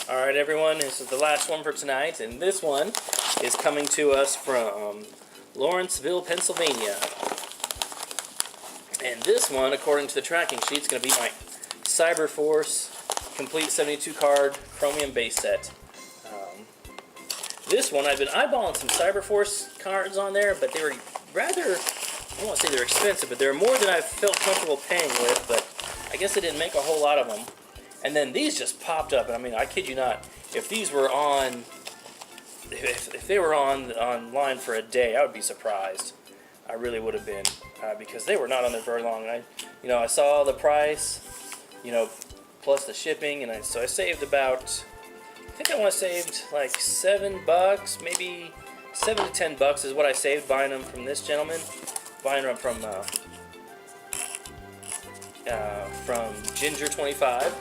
Alright everyone, this is the last one for tonight, and this one is coming to us from Lawrenceville, Pennsylvania. And this one, according to the tracking sheet, is going to be my Cyberforce complete 72 card Chromium base set. This one, I've been eyeballing some Cyberforce cards on there, but they were rather, I don't want to say they're expensive, but they're more than I felt comfortable paying with, but I guess I didn't make a whole lot of them. And then these just popped up, and I mean, I kid you not, if these were on, if they were online for a day, I would be surprised. I really would have been, because they were not on there very long. And I saw the price, plus the shipping, and so I saved about, I think I saved like $7, maybe $7 to $10 is what I saved buying them from this gentleman, buying them from Ginger25.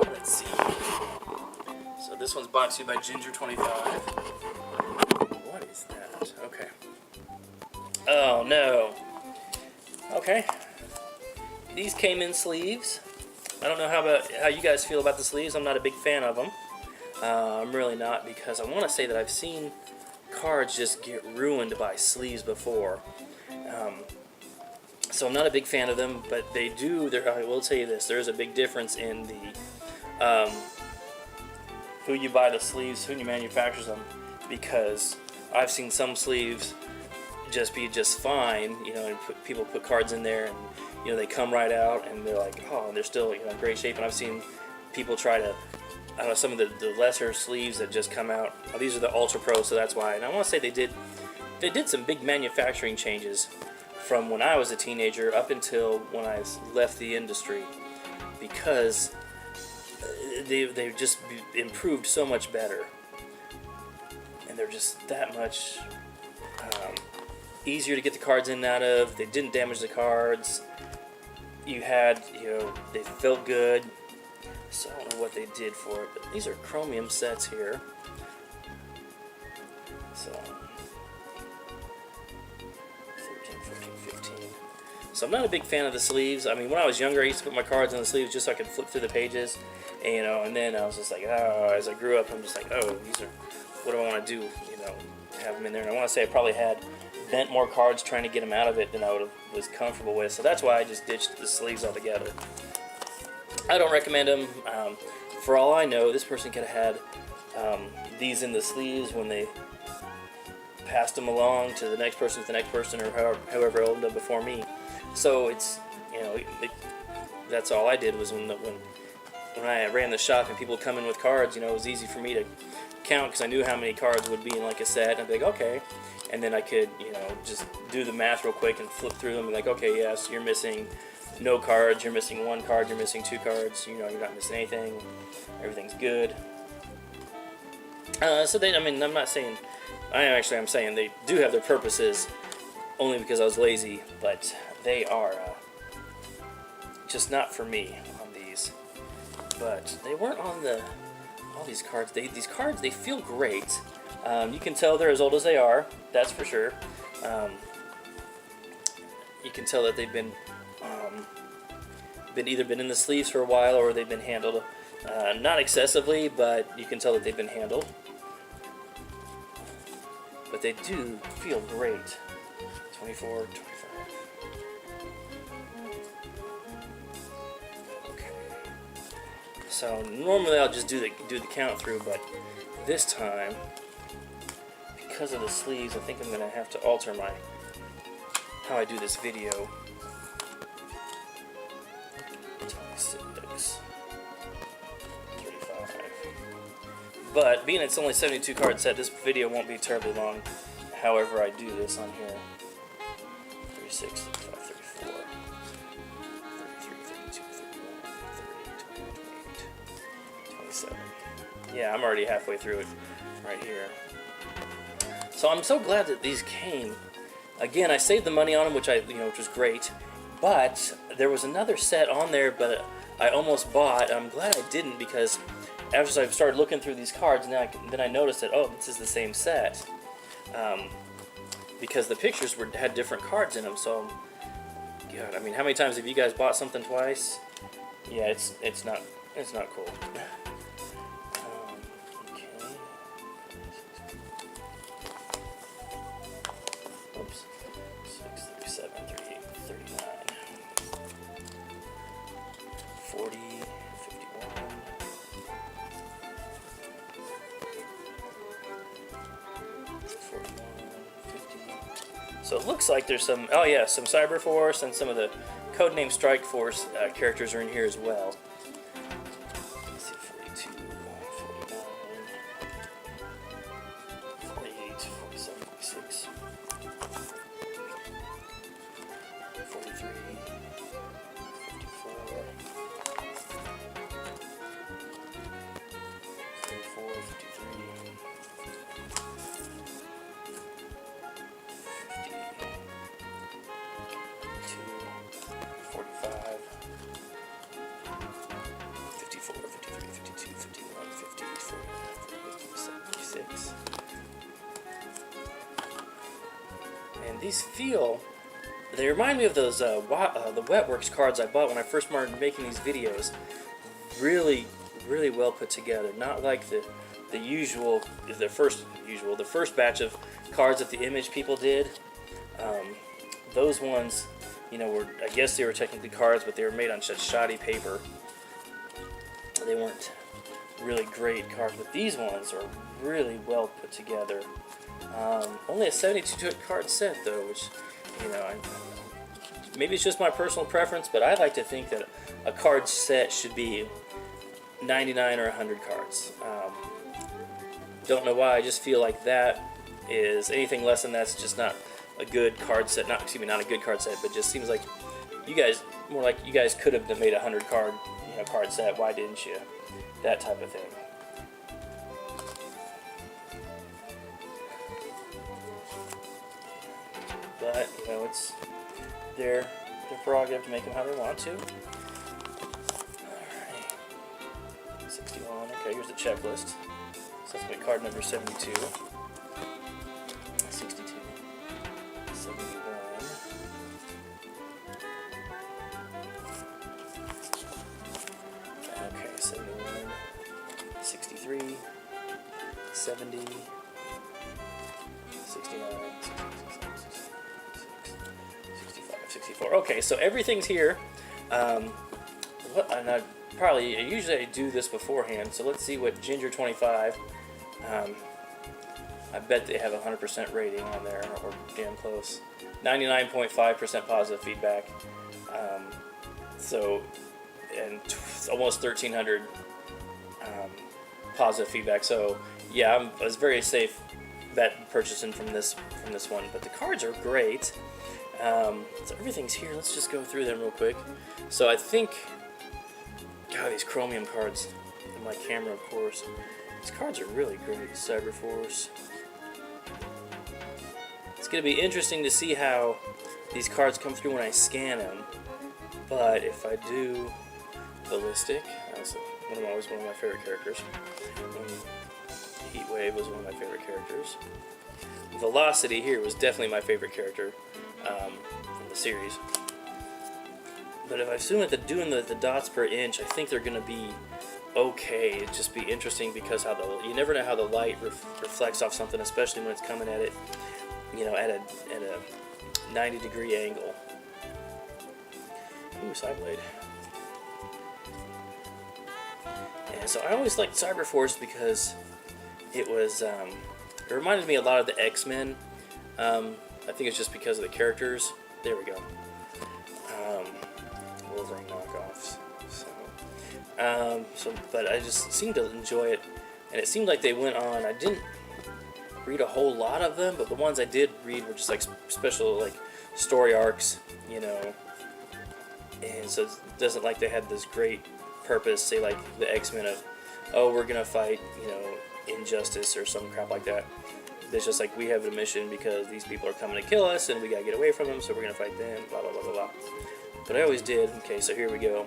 Let's see. So this one's brought to you by Ginger25. What is that? Okay. Oh no. Okay. These came in sleeves. I don't know how you guys feel about the sleeves. I'm not a big fan of them. I'm really not, because I want to say that I've seen cards just get ruined by sleeves before. So I'm not a big fan of them, but they do. I will tell you this: there is a big difference in the who you buy the sleeves, who manufactures them, because I've seen some sleeves just be just fine, and people put cards in there, and they come right out, and they're like, oh, and they're still in great shape. And I've seen people try to, I don't know, some of the lesser sleeves that just come out. Oh, these are the Ultra Pro, so that's why. And I want to say they did some big manufacturing changes from when I was a teenager up until when I left the industry, because they've just improved so much better, and they're just that much easier to get the cards in and out of. They didn't damage the cards. You had, they felt good. So I don't know what they did for it, but these are chromium sets here. So 13, 14, 15. So I'm not a big fan of the sleeves. I mean, when I was younger, I used to put my cards on the sleeves just so I could flip through the pages, and then I was just like, oh, as I grew up, I'm just like, oh, these are, what do I want to do? Have them in there. And I want to say I probably had bent more cards trying to get them out of it than I was comfortable with. So that's why I just ditched the sleeves altogether. I don't recommend them. For all I know, this person could have had these in the sleeves when they passed them along to the next person, or whoever owned them before me. So it's, that's all I did was when I ran the shop and people would come in with cards, it was easy for me to count because I knew how many cards would be in like a set, and I'd be like, okay, and then I could, just do the math real quick and flip through them and like, okay, yes, you're missing no cards, you're missing one card, you're missing two cards, you're not missing anything, everything's good. So I'm not saying, I'm saying they do have their purposes, only because I was lazy, but they are just not for me on these. But they weren't on all these cards. These cards, they feel great. You can tell they're as old as they are, that's for sure. You can tell that they've been either been in the sleeves for a while, or they've been handled, not excessively, but you can tell that they've been handled. But they do feel great. 24, 25. Okay. So normally I'll just do the count through, but this time, because of the sleeves, I think I'm gonna have to alter how I do this video. 26, 35. But being it's only 72 card set, this video won't be terribly long. However, I do this on here. 36, 35, 34, 33, 32, 31, 38, 28, 27. Yeah, I'm already halfway through it right here. So I'm so glad that these came. Again, I saved the money on them, which was great. But there was another set on there, but I almost bought. I'm glad I didn't, because after I started looking through these cards, then I noticed that, oh, this is the same set. Because the pictures had different cards in them. So, God, I mean, how many times have you guys bought something twice? Yeah, it's not cool. So it looks like there's some, oh yeah, some Cyberforce and some of the codename Strike Force characters are in here as well. Let's see, 42, 49, 48, 47, 46, 43, 54, 54, 53. 45, 54, 53, 52, 51, 58, 49, 76. And these feel, they remind me of those the Wetworks cards I bought when I first started making these videos. Really, really well put together. Not like the first batch of cards that the Image people did. Those ones, you know, I guess they were technically cards, but they were made on such shoddy paper. They weren't really great cards, but these ones are really well put together. Only a 72 card set though, which, you know, maybe it's just my personal preference, but I like to think that a card set should be 99 or 100 cards. Don't know why, I just feel like that is, anything less than that's just not a good card set. Not a good card set, but just seems like you guys could have made a 100 card, you know, card set. Why didn't you? That type of thing. But you know, it's their prerogative to make them how they want to. Alright. 61. Okay, here's the checklist. So that's my card number 72. 62. 71. Okay, 71. 63. 70. 69. 65. 64. Okay, so everything's here. Usually I do this beforehand, so let's see what Ginger 25. I bet they have a 100% rating on there, or damn close. 99.5% positive feedback. And almost 1,300 positive feedback. So yeah, I was very safe bet purchasing from this one. But the cards are great. So everything's here. Let's just go through them real quick. So I think, God, these Chromium cards in my camera, of course. These cards are really great. Cyberforce. It's going to be interesting to see how these cards come through when I scan them. But if I do Ballistic, that's always one of my favorite characters. Heatwave was one of my favorite characters. Velocity here was definitely my favorite character from the series. But if I assume that doing the dots per inch, I think they're going to be okay. It'd just be interesting because you never know how the light reflects off something, especially when it's coming at it, you know, at a 90-degree angle. Ooh, Cyblade. Yeah, so I always liked Cyberforce because it was, it reminded me a lot of the X-Men. I think it's just because of the characters. There we go. Wolverine knockoffs. But I just seemed to enjoy it, and it seemed like they went on. I didn't read a whole lot of them, but the ones I did read were just like special, like story arcs, you know. And so it doesn't like they had this great purpose, say like the X-Men of, oh, we're gonna fight, you know, injustice or some crap like that. It's just like, we have a mission because these people are coming to kill us and we gotta get away from them, so we're gonna fight them, blah blah blah blah blah. But I always did. Okay, so here we go.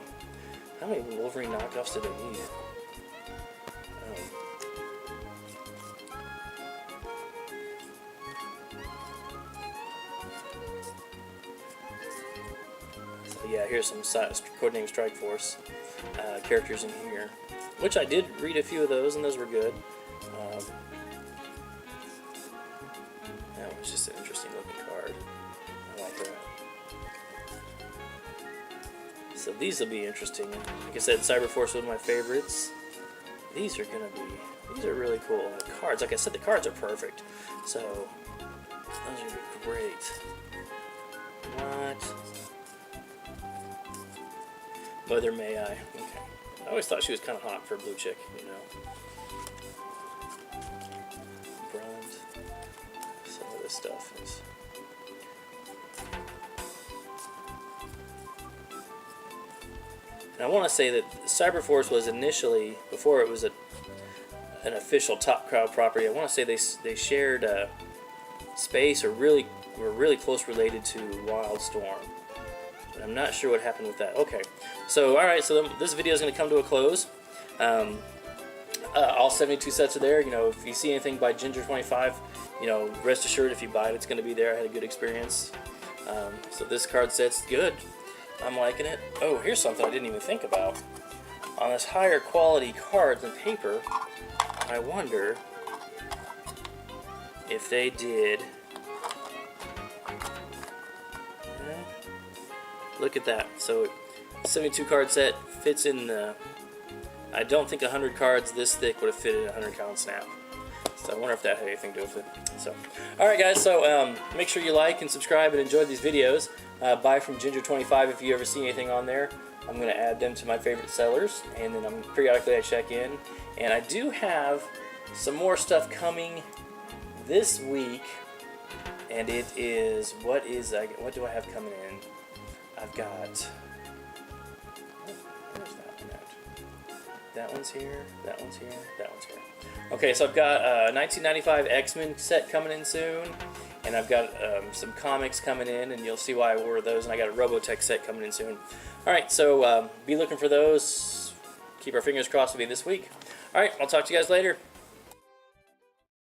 How many Wolverine knockoffs did I need? So yeah, here's some codename Strike Force characters in here, which I did read a few of those, and those were good. That was just an interesting looking card. I like that. So these will be interesting. Like I said, Cyberforce was one of my favorites. These are really cool. The cards, like I said, the cards are perfect. So Those are great. What? Mother may I? Okay. I always thought she was kind of hot for a blue chick, you know. Bronze. Some of this stuff is. And I want to say that Cyberforce was initially, before it was an official Top Crowd property, I want to say they shared space or were really close related to Wildstorm. But I'm not sure what happened with that. Okay, so alright, so this video is going to come to a close. All 72 sets are there. You know, if you see anything by Ginger25, you know, rest assured if you buy it, it's going to be there. I had a good experience. So this card set's good. I'm liking it. Oh, here's something I didn't even think about. On this higher quality cards and paper, I wonder if they did. Look at that. So 72 card set fits in the. I don't think 100 cards this thick would have fit in a 100 count snap. So I wonder if that had anything to do with it. So, alright guys, so make sure you like and subscribe and enjoy these videos. Buy from Ginger25 if you ever see anything on there. I'm going to add them to my favorite sellers, and then periodically I check in. And I do have some more stuff coming this week, and it is, what do I have coming in? I've got, where's that one at? That one's here, that one's here, that one's here. Okay, so I've got a 1995 X-Men set coming in soon, and I've got some comics coming in, and you'll see why I ordered those, and I got a Robotech set coming in soon. Alright, so be looking for those. Keep our fingers crossed to be this week. Alright, I'll talk to you guys later.